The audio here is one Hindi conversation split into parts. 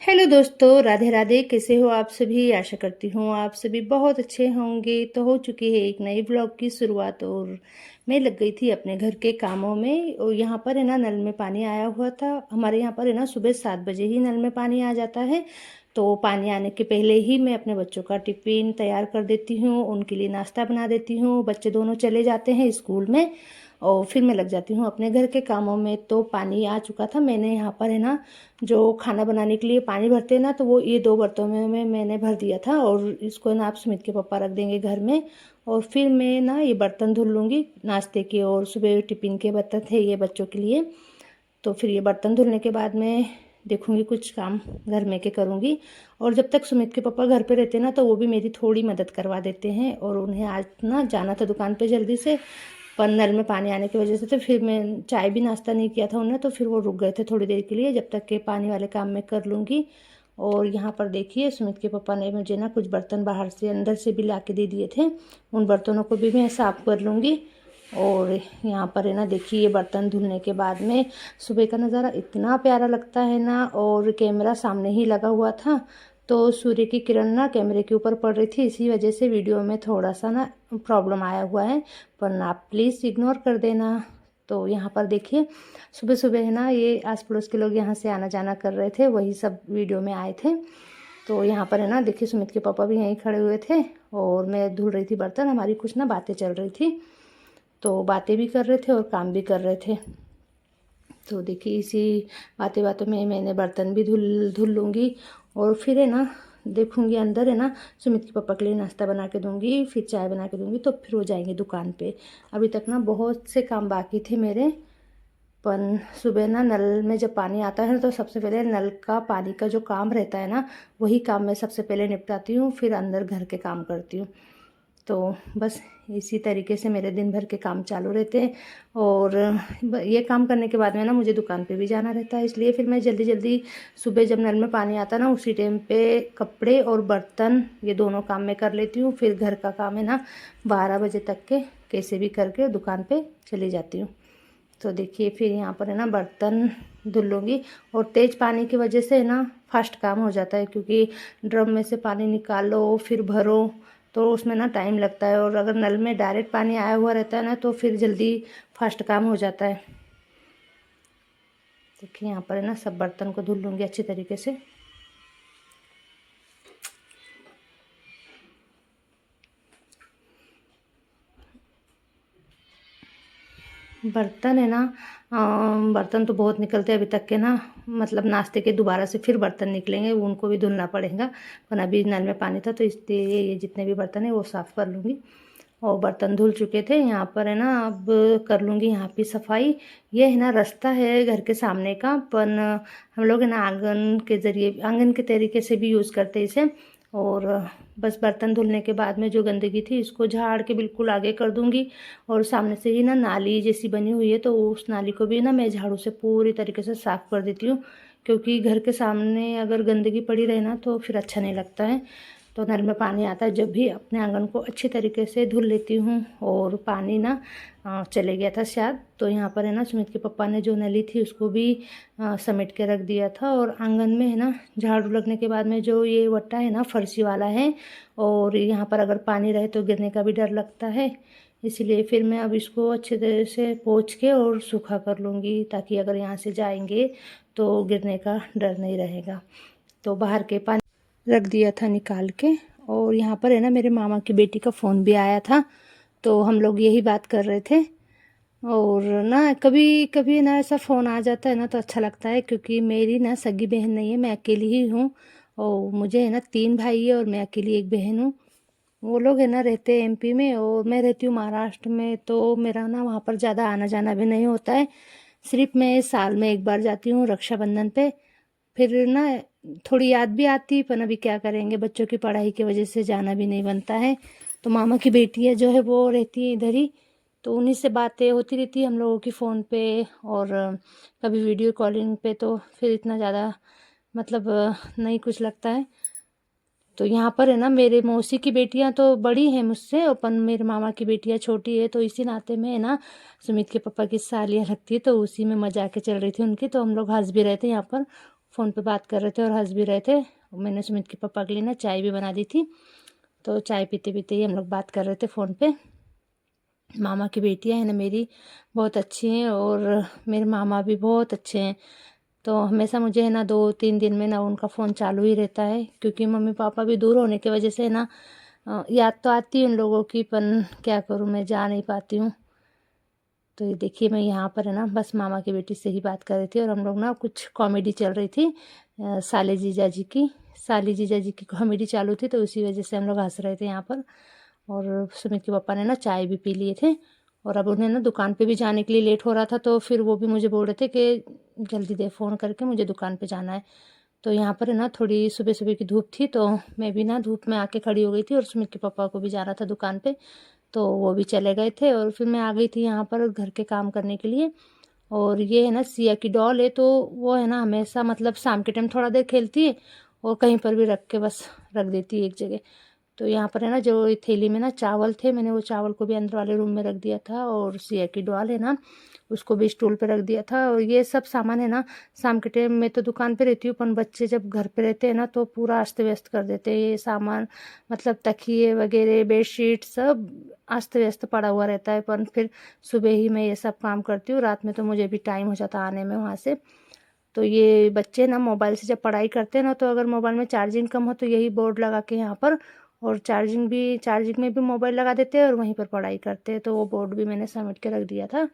हेलो दोस्तों, राधे राधे। कैसे हो आप सभी? आशा करती हूँ आप सभी बहुत अच्छे होंगे। तो हो चुकी है एक नई ब्लॉग की शुरुआत और मैं लग गई थी अपने घर के कामों में। और यहाँ पर है ना, नल में पानी आया हुआ था। हमारे यहाँ पर है ना, सुबह 7 बजे ही नल में पानी आ जाता है। तो पानी आने के पहले ही मैं अपने बच्चों का टिफ़िन तैयार कर देती हूँ, उनके लिए नाश्ता बना देती हूँ। बच्चे दोनों चले जाते हैं स्कूल में और फिर मैं लग जाती हूँ अपने घर के कामों में। तो पानी आ चुका था। मैंने यहाँ पर है ना, जो खाना बनाने के लिए पानी भरते हैं ना, तो वो ये 2 बर्तनों में मैंने भर दिया था। और इसको ना आप सुमित के पापा रख देंगे घर में। और फिर मैं ना ये बर्तन धुल लूँगी नाश्ते के, और सुबह टिफ़िन के बर्तन थे ये बच्चों के लिए। तो फिर ये बर्तन धुलने के बाद मैं देखूँगी कुछ काम घर में के करूँगी। और जब तक सुमित के पापा घर पे रहते हैं ना, तो वो भी मेरी थोड़ी मदद करवा देते हैं। और उन्हें आज ना जाना था दुकान पे जल्दी से, पर नल में पानी आने की वजह से तो फिर मैं चाय भी नाश्ता नहीं किया था उन्हें, तो फिर वो रुक गए थे थोड़ी देर के लिए, जब तक के पानी वाले काम मैं कर लूँगी। और यहाँ पर देखिए, सुमित के पापा ने मुझे ना कुछ बर्तन बाहर से अंदर से भी ला के दे दिए थे। उन बर्तनों को भी मैं साफ़ कर लूँगी। और यहाँ पर है ना, देखिए ये बर्तन धुलने के बाद में सुबह का नज़ारा इतना प्यारा लगता है ना। और कैमरा सामने ही लगा हुआ था, तो सूर्य की किरण ना कैमरे के ऊपर पड़ रही थी, इसी वजह से वीडियो में थोड़ा सा ना प्रॉब्लम आया हुआ है, पर आप प्लीज़ इग्नोर कर देना। तो यहाँ पर देखिए, सुबह सुबह है ना, ये आस पड़ोस के लोग यहाँ से आना जाना कर रहे थे, वही सब वीडियो में आए थे। तो यहाँ पर है ना, देखिए सुमित के पापा भी यहीं खड़े हुए थे और मैं धुल रही थी बर्तन। हमारी कुछ ना बातें चल रही थी, तो बातें भी कर रहे थे और काम भी कर रहे थे। तो देखिए, इसी बातें बातों में मैंने बर्तन भी धुल लूँगी। और फिर है ना, देखूँगी अंदर है ना, सुमित के पापा के लिए नाश्ता बना के दूँगी, फिर चाय बना के दूँगी, तो फिर वो जाएंगे दुकान पे। अभी तक ना बहुत से काम बाकी थे मेरे। पर सुबह ना नल में जब पानी आता है तो सबसे पहले नल का पानी का जो काम रहता है ना, वही काम मैं सबसे पहले निपटाती हूँ, फिर अंदर घर के काम करती हूँ। तो बस इसी तरीके से मेरे दिन भर के काम चालू रहते हैं। और ये काम करने के बाद में ना, मुझे दुकान पे भी जाना रहता है, इसलिए फिर मैं जल्दी जल्दी सुबह जब नल में पानी आता ना, उसी टाइम पे कपड़े और बर्तन ये दोनों काम मैं कर लेती हूँ। फिर घर का काम है ना, 12 बजे तक के कैसे भी करके दुकान पे चली जाती हूँ। तो देखिए, फिर यहाँ पर है ना, बर्तन धुल लूँगी। और तेज़ पानी की वजह से है ना, फास्ट काम हो जाता है, क्योंकि ड्रम में से पानी निकालो फिर भरो, तो उसमें ना टाइम लगता है। और अगर नल में डायरेक्ट पानी आया हुआ रहता है ना, तो फिर जल्दी फास्ट काम हो जाता है। देखिए, यहाँ पर है ना, सब बर्तन को धुल लूँगी अच्छी तरीके से। बर्तन है ना, बर्तन तो बहुत निकलते हैं अभी तक के ना, मतलब नाश्ते के दोबारा से फिर बर्तन निकलेंगे, उनको भी धुलना पड़ेगा। पर अभी नल में पानी था, तो इसलिए ये जितने भी बर्तन है वो साफ़ कर लूँगी। और बर्तन धुल चुके थे। यहाँ पर है ना, अब कर लूँगी यहाँ की सफाई। ये है ना, रास्ता है घर के सामने का, पर हम लोग है ना आंगन के ज़रिए, आंगन के तरीके से भी यूज़ करते हैं इसे। और बस बर्तन धुलने के बाद में जो गंदगी थी, इसको झाड़ के बिल्कुल आगे कर दूँगी। और सामने से ही ना नाली जैसी बनी हुई है, तो उस नाली को भी ना मैं झाड़ू से पूरी तरीके से साफ़ कर देती हूँ, क्योंकि घर के सामने अगर गंदगी पड़ी रहे ना, तो फिर अच्छा नहीं लगता है। तो नल में पानी आता है जब भी, अपने आंगन को अच्छी तरीके से धुल लेती हूँ। और पानी ना चले गया था शायद, तो यहाँ पर है ना, सुमित के पापा ने जो नली थी उसको भी समेट के रख दिया था। और आंगन में है ना, झाड़ू लगने के बाद में जो ये वट्टा है ना, फर्शी वाला है, और यहाँ पर अगर पानी रहे तो गिरने का भी डर लगता है। इसलिए फिर मैं अब इसको अच्छे तरह से पोंछ के और सूखा कर लूँगी, ताकि अगर यहाँ से जाएंगे तो गिरने का डर नहीं रहेगा। तो बाहर के पानी रख दिया था निकाल के। और यहाँ पर है ना, मेरे मामा की बेटी का फ़ोन भी आया था, तो हम लोग यही बात कर रहे थे। और ना कभी कभी ना ऐसा फ़ोन आ जाता है ना, तो अच्छा लगता है, क्योंकि मेरी ना सगी बहन नहीं है, मैं अकेली ही हूँ। और मुझे है ना 3 भाई है और मैं अकेली एक बहन हूँ। वो लोग है ना रहते हैं एमपी में, और मैं रहती हूँ महाराष्ट्र में। तो मेरा ना वहाँ पर ज़्यादा आना जाना भी नहीं होता है। सिर्फ मैं साल में एक बार जाती हूँ रक्षाबंधन पे। फिर ना थोड़ी याद भी आती, पर अभी क्या करेंगे, बच्चों की पढ़ाई की वजह से जाना भी नहीं बनता है। तो मामा की बेटी है जो है, वो रहती है इधर ही, तो उन्हीं से बातें होती रहती है हम लोगों की फ़ोन पे, और कभी वीडियो कॉलिंग पे। तो फिर इतना ज़्यादा मतलब नहीं कुछ लगता है। तो यहाँ पर है ना, मेरे मौसी की बेटियाँ तो बड़ी हैं मुझसे, अपन मेरे मामा की बेटियाँ छोटी है, तो इसी नाते में है ना, सुमित के पापा की सालियाँ लगती है, तो उसी में मजाक चल रही थी उनकी, तो हम लोग हंस भी रहे थे यहाँ पर। फ़ोन पे बात कर रहे थे और हंस भी रहे थे। मैंने सुमित के पापा के लिए ना चाय भी बना दी थी, तो चाय पीते पीते ही हम लोग बात कर रहे थे फ़ोन पे। मामा की बेटियां हैं ना मेरी, बहुत अच्छी हैं और मेरे मामा भी बहुत अच्छे हैं। तो हमेशा मुझे है ना 2-3 दिन में ना उनका फ़ोन चालू ही रहता है, क्योंकि मम्मी पापा भी दूर होने की वजह से ना याद तो आती है उन लोगों की, पर क्या करूँ, मैं जा नहीं पाती हूँ। तो ये देखिए मैं यहाँ पर है ना बस मामा की बेटी से ही बात कर रही थी और हम लोग ना कुछ कॉमेडी चल रही थी साले जीजा जी की, साली जीजा जी की कॉमेडी चालू थी, तो उसी वजह से हम लोग हंस रहे थे यहाँ पर। और सुमित के पापा ने ना चाय भी पी लिए थे और अब उन्हें ना दुकान पे भी जाने के लिए लेट हो रहा था, तो फिर वो भी मुझे बोल रहे थे कि जल्दी दे फ़ोन करके, मुझे दुकान पे जाना है। तो यहाँ पर है ना थोड़ी सुबह सुबह की धूप थी, तो मैं भी ना धूप में आके खड़ी हो गई थी और सुमित के पापा को भी जाना था दुकान पे, तो वो भी चले गए थे और फिर मैं आ गई थी यहाँ पर घर के काम करने के लिए। और ये है ना सिया की डॉल है, तो वो है ना हमेशा मतलब शाम के टाइम थोड़ा देर खेलती है और कहीं पर भी रख के बस रख देती है एक जगह। तो यहाँ पर है ना जो थैली में ना चावल थे, मैंने वो चावल को भी अंदर वाले रूम में रख दिया था और सिया की डॉल है ना उसको भी स्टूल पे रख दिया था। और ये सब सामान है ना शाम के टाइम में तो दुकान पे रहती हूँ, पर बच्चे जब घर पे रहते हैं ना तो पूरा अस्त व्यस्त कर देते हैं ये सामान, मतलब तकिए वगैरह बेडशीट सब अस्त व्यस्त पड़ा हुआ रहता है। पर फिर सुबह ही मैं ये सब काम करती हूँ, रात में तो मुझे भी टाइम हो जाता आने में वहाँ से। तो ये बच्चे ना मोबाइल से जब पढ़ाई करते हैं ना, तो अगर मोबाइल में चार्जिंग कम हो तो यही बोर्ड लगा के यहाँ पर, और चार्जिंग में भी मोबाइल लगा देते हैं और वहीं पर पढ़ाई करते हैं। तो वो बोर्ड भी मैंने समेट के रख दिया था।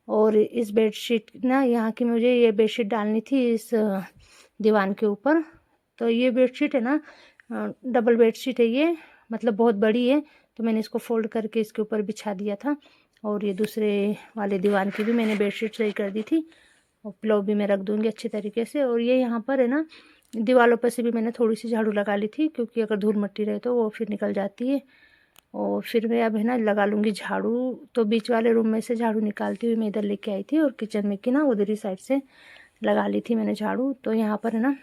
और इस बेडशीट ना यहाँ की मुझे ये बेडशीट डालनी थी इस दीवान के ऊपर। तो ये बेडशीट है ना डबल बेडशीट है ये, मतलब बहुत बड़ी है, तो मैंने इसको फोल्ड करके इसके ऊपर बिछा दिया था। और ये दूसरे वाले दीवान की भी मैंने बेडशीट सही कर दी थी और पिलो भी मैं रख दूँगी अच्छी तरीके से। और ये यहाँ पर है ना दीवारों पर से भी मैंने थोड़ी सी झाड़ू लगा ली थी, क्योंकि अगर धूल मिट्टी रहे तो वो फिर निकल जाती है। और फिर मैं अब है ना लगा लूँगी झाड़ू। तो बीच वाले रूम में से झाड़ू निकालती हुई मैं इधर लेके आई थी और किचन में की ना उधर ही साइड से लगा ली थी मैंने झाड़ू। तो यहाँ पर है ना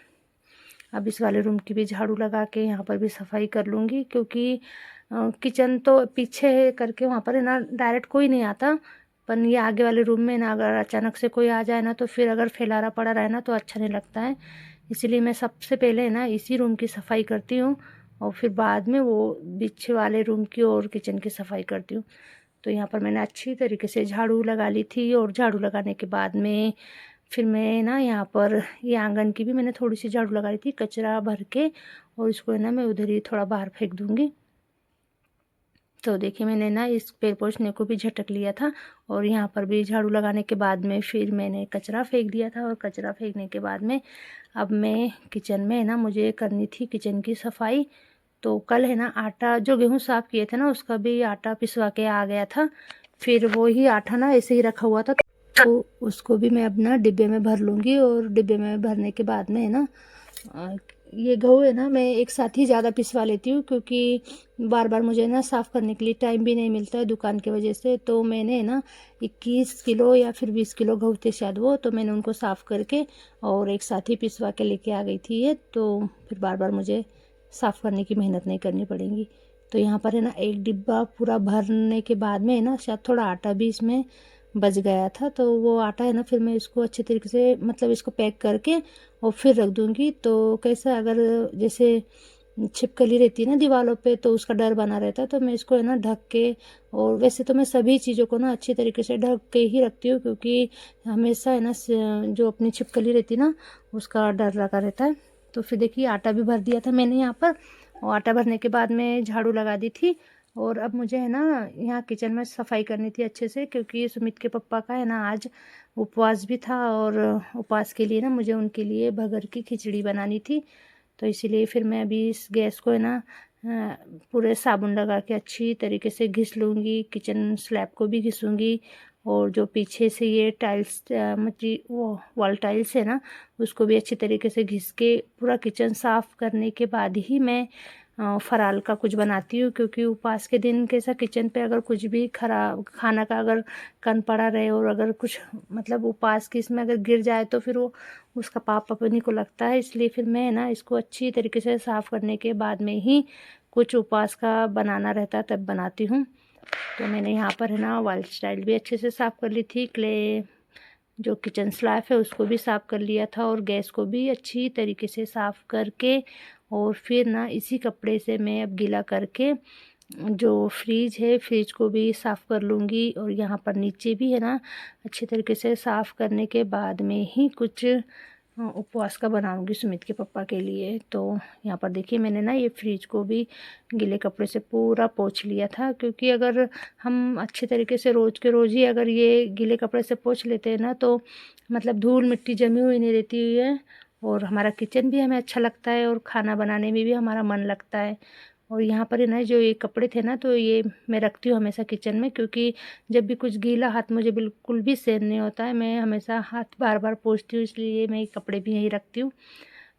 अब इस वाले रूम की भी झाड़ू लगा के यहाँ पर भी सफाई कर लूँगी, क्योंकि किचन तो पीछे है करके वहाँ पर है ना डायरेक्ट कोई नहीं आता, पर ये आगे वाले रूम में ना अगर अचानक से कोई आ जाए ना तो फिर अगर फैलारा पड़ा रहे ना तो अच्छा नहीं लगता है। इसीलिए मैं सबसे पहले ना इसी रूम की सफाई करती हूँ और फिर बाद में वो पीछे वाले रूम की और किचन की सफाई करती हूँ। तो यहाँ पर मैंने अच्छी तरीके से झाड़ू लगा ली थी और झाड़ू लगाने के बाद में फिर मैं ना यहाँ पर ये आंगन की भी मैंने थोड़ी सी झाड़ू लगा ली थी कचरा भर के, और इसको है ना मैं उधर ही थोड़ा बाहर फेंक दूँगी। तो देखिए मैंने ना इस पैर पोछने को भी झटक लिया था और यहाँ पर भी झाड़ू लगाने के बाद में फिर मैंने कचरा फेंक दिया था। और कचरा फेंकने के बाद में अब मैं किचन में है ना मुझे करनी थी किचन की सफाई। तो कल है ना आटा जो गेहूँ साफ़ किए थे ना उसका भी आटा पिसवा के आ गया था, फिर वो ही आटा ना ऐसे ही रखा हुआ था, तो उसको भी मैं अपना डिब्बे में भर लूँगी। और डिब्बे में भरने के बाद में है ना ये गेहूँ है ना मैं एक साथ ही ज़्यादा पिसवा लेती हूँ, क्योंकि बार बार मुझे ना साफ़ करने के लिए टाइम भी नहीं मिलता है दुकान की वजह से। तो मैंने ना 21 किलो या फिर 20 किलो गेहूँ थे शायद वो, तो मैंने उनको साफ़ करके और एक साथ ही पिसवा के लेके आ गई थी ये, तो फिर बार बार मुझे साफ़ करने की मेहनत नहीं करनी पड़ेगी। तो यहाँ पर है ना एक डिब्बा पूरा भरने के बाद में है ना शायद थोड़ा आटा भी इसमें बच गया था, तो वो आटा है ना फिर मैं इसको अच्छे तरीके से मतलब इसको पैक करके और फिर रख दूँगी। तो कैसा अगर जैसे छिपकली रहती है ना दीवारों पे तो उसका डर बना रहता है, तो मैं इसको है ना ढक के, और वैसे तो मैं सभी चीज़ों को ना अच्छी तरीके से ढक के ही रखती हूँ, क्योंकि हमेशा है ना जो अपनी छिपकली रहती है ना उसका डर लगा रहता है। तो फिर देखिए आटा भी भर दिया था मैंने यहाँ पर, और आटा भरने के बाद में झाड़ू लगा दी थी। और अब मुझे है ना यहाँ किचन में सफाई करनी थी अच्छे से, क्योंकि सुमित के पापा का है ना आज उपवास भी था और उपवास के लिए ना मुझे उनके लिए बगर की खिचड़ी बनानी थी। तो इसीलिए फिर मैं अभी इस गैस को है ना पूरे साबुन लगा के अच्छी तरीके से घिस लूँगी, किचन स्लैब को भी घिसूँगी, और जो पीछे से ये टाइल्स वो वॉल टाइल्स है ना उसको भी अच्छी तरीके से घिस के पूरा किचन साफ़ करने के बाद ही मैं फराल का कुछ बनाती हूँ। क्योंकि उपवास के दिन कैसा किचन पे अगर कुछ भी खराब खाना का अगर कन पड़ा रहे और अगर कुछ मतलब उपवास की इसमें अगर गिर जाए तो फिर वो उसका पाप अपनी को लगता है। इसलिए फिर मैं ना इसको अच्छी तरीके से साफ़ करने के बाद में ही कुछ उपवास का बनाना रहता है तब बनाती हूँ। तो मैंने यहाँ पर है ना वॉल टाइल भी अच्छे से साफ़ कर ली थी, क्ले जो किचन स्लैब है उसको भी साफ़ कर लिया था और गैस को भी अच्छी तरीके से साफ़ करके, और फिर ना इसी कपड़े से मैं अब गीला करके जो फ्रिज है, फ्रिज को भी साफ़ कर लूँगी। और यहाँ पर नीचे भी है ना, अच्छे तरीके से साफ़ करने के बाद में ही कुछ उपवास का बनाऊँगी सुमित के पापा के लिए। तो यहाँ पर देखिए मैंने ना ये फ्रिज को भी गीले कपड़े से पूरा पोंछ लिया था, क्योंकि अगर हम अच्छे तरीके से रोज़ के रोज़ ही अगर ये गीले कपड़े से पोंछ लेते हैं ना, तो मतलब धूल मिट्टी जमी हुई नहीं रहती है, और हमारा किचन भी हमें अच्छा लगता है और खाना बनाने में भी हमारा मन लगता है। और यहाँ पर है ना, जो ये कपड़े थे ना, तो ये मैं रखती हूँ हमेशा किचन में, क्योंकि जब भी कुछ गीला हाथ मुझे बिल्कुल भी सहन नहीं होता है, मैं हमेशा हाथ बार बार पोंछती हूँ, इसलिए मैं ये कपड़े भी यहीं रखती हूँ।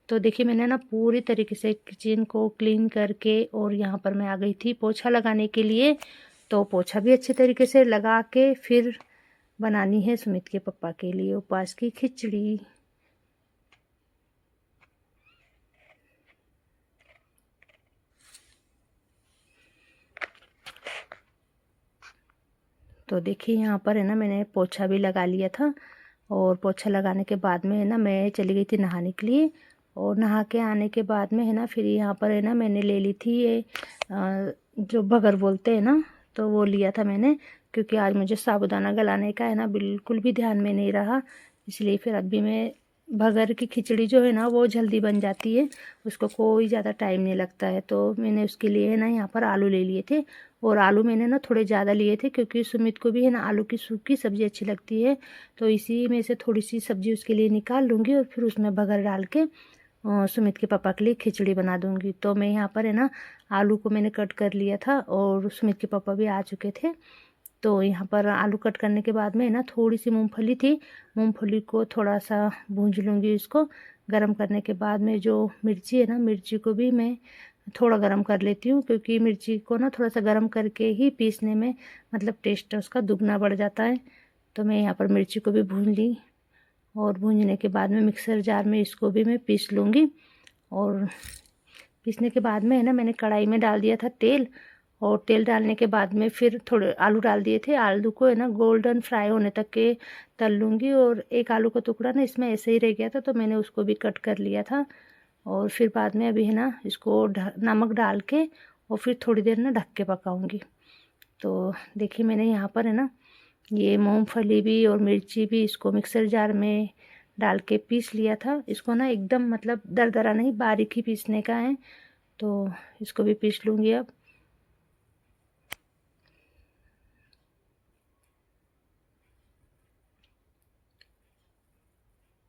तो देखिए मैंने ना पूरी तरीके से किचन को क्लीन करके, और यहाँ पर मैं आ गई थी पोछा लगाने के लिए। तो पोछा भी अच्छे तरीके से लगा के फिर बनानी है सुमित के पापा के लिए उपवास की खिचड़ी। तो देखिए यहाँ पर है ना, मैंने पोछा भी लगा लिया था, और पोछा लगाने के बाद में है ना, मैं चली गई थी नहाने के लिए। और नहा के आने के बाद में है ना, फिर यहाँ पर है ना, मैंने ले ली थी ये जो बगर बोलते हैं ना, तो वो लिया था मैंने, क्योंकि आज मुझे साबूदाना गलाने का है ना, बिल्कुल भी ध्यान में नहीं रहा। इसलिए फिर अभी मैं बगर की खिचड़ी जो है ना, वो जल्दी बन जाती है, उसको कोई ज़्यादा टाइम नहीं लगता है। तो मैंने उसके लिए है ना, यहाँ पर आलू ले लिए थे, और आलू मैंने ना थोड़े ज़्यादा लिए थे, क्योंकि सुमित को भी है ना आलू की सूखी सब्ज़ी अच्छी लगती है। तो इसी में से थोड़ी सी सब्ज़ी उसके लिए निकाल लूँगी, और फिर उसमें बगर डाल के सुमित के पापा के लिए खिचड़ी बना दूँगी। तो मैं यहाँ पर है ना, आलू को मैंने कट कर लिया था, और सुमित के पापा भी आ चुके थे। तो यहाँ पर आलू कट करने के बाद में ना, थोड़ी सी मूंगफली थी, मूंगफली को थोड़ा सा भूंज लूँगी। इसको गरम करने के बाद में जो मिर्ची है ना, मिर्ची को भी मैं थोड़ा गरम कर लेती हूँ, क्योंकि मिर्ची को ना थोड़ा सा गरम करके ही पीसने में मतलब टेस्ट उसका दुगना बढ़ जाता है। तो मैं यहाँ पर मिर्ची को भी भून ली, और भूनने के बाद में मिक्सर जार में इसको भी मैं पीस लूँगी। और पीसने के बाद में है ना, मैंने कढ़ाई में डाल दिया था तेल, और तेल डालने के बाद में फिर थोड़े आलू डाल दिए थे। आलू को है ना गोल्डन फ्राई होने तक के तल लूँगी, और एक आलू का टुकड़ा ना इसमें ऐसे ही रह गया था, तो मैंने उसको भी कट कर लिया था। और फिर बाद में अभी है ना, इसको नमक डाल के और फिर थोड़ी देर ना ढक के पकाऊँगी। तो देखिए मैंने यहाँ पर है ना, ये मूंगफली भी और मिर्ची भी इसको मिक्सर जार में डाल के पीस लिया था। इसको ना एकदम मतलब दरदरा नहीं, बारीक ही पीसने का है। तो इसको भी पीस लूँगी अब।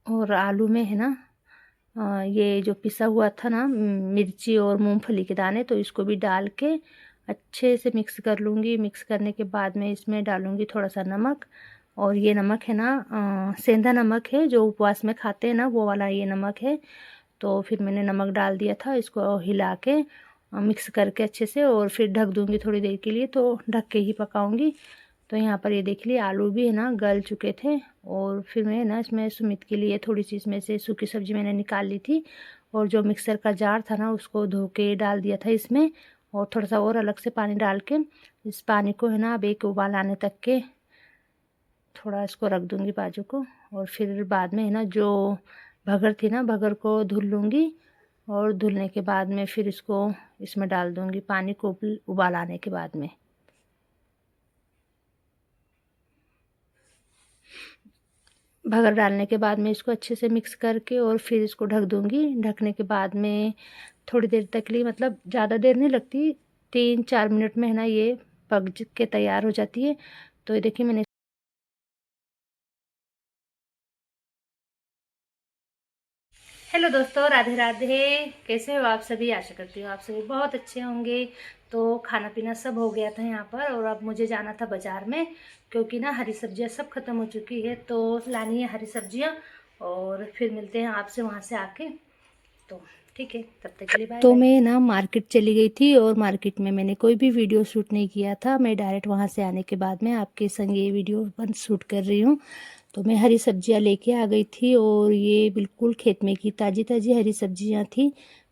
और आलू में है ना, ये जो पिसा हुआ था ना मिर्ची और मूंगफली के दाने, तो इसको भी डाल के अच्छे से मिक्स कर लूँगी। मिक्स करने के बाद में इसमें डालूँगी थोड़ा सा नमक, और ये नमक है ना सेंधा नमक है, जो उपवास में खाते हैं ना, वो वाला ये नमक है। तो फिर मैंने नमक डाल दिया था, इसको हिला के मिक्स करके अच्छे से, और फिर ढक दूँगी थोड़ी देर के लिए। तो ढक के ही पकाऊँगी। तो यहाँ पर ये देख लिए आलू भी है ना गल चुके थे, और फिर मैं ना इसमें सुमित के लिए थोड़ी सी इसमें से सूखी सब्ज़ी मैंने निकाल ली थी, और जो मिक्सर का जार था ना उसको धो के डाल दिया था इसमें, और थोड़ा सा और अलग से पानी डाल के इस पानी को है ना अब एक उबाल आने तक के थोड़ा इसको रख दूँगी बाजू को। और फिर बाद में है ना, जो भगर थी ना, भगर को धुल लूँगी, और धुलने के बाद में फिर इसको इसमें डाल दूँगी पानी को उबाल आने के बाद में। भगर डालने के बाद में इसको अच्छे से मिक्स करके और फिर इसको ढक दूँगी। ढकने के बाद में थोड़ी देर तक लिए, मतलब ज़्यादा देर नहीं लगती, 3-4 मिनट में है ना ये पक के तैयार हो जाती है। तो ये देखिए मैंने। हेलो दोस्तों, राधे राधे। कैसे हो आप सभी? आशा करती हूँ आप सभी बहुत अच्छे होंगे। तो खाना पीना सब हो गया था यहाँ पर, और अब मुझे जाना था बाज़ार में, क्योंकि ना हरी सब्जियाँ सब ख़त्म हो चुकी है, तो लानी है हरी सब्जियाँ। और फिर मिलते हैं आपसे वहाँ से आके। तो ठीक है, तब तक के लिए बाय। तो मैं ना मार्केट चली गई थी, और मार्केट में मैंने कोई भी वीडियो शूट नहीं किया था। मैं डायरेक्ट वहाँ से आने के बाद में आपके संग ये वीडियो बन शूट कर रही हूँ। तो मैं हरी सब्जियाँ लेके आ गई थी, और ये बिल्कुल खेत में की ताज़ी ताज़ी हरी सब्जियाँ थी।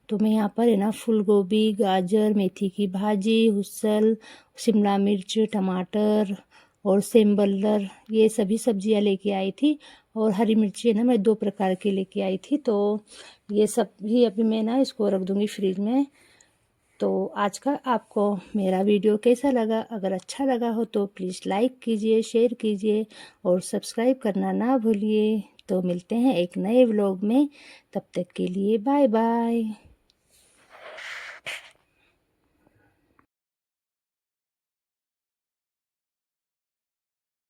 तो मैं यहाँ पर है ना फूल गोभी, गाजर, मेथी की भाजी, हुसल, शिमला मिर्च, टमाटर, और सेम बल्लर, ये सभी सब्जियां लेके आई थी। और हरी मिर्ची है ना मैं 2 प्रकार की लेके आई थी। तो ये सब भी अभी मैं ना इसको रख दूँगी फ्रिज में। तो आज का आपको मेरा वीडियो कैसा लगा? अगर अच्छा लगा हो तो प्लीज़ लाइक कीजिए, शेयर कीजिए और सब्सक्राइब करना ना भूलिए। तो मिलते हैं एक नए व्लॉग में, तब तक के लिए बाय बाय।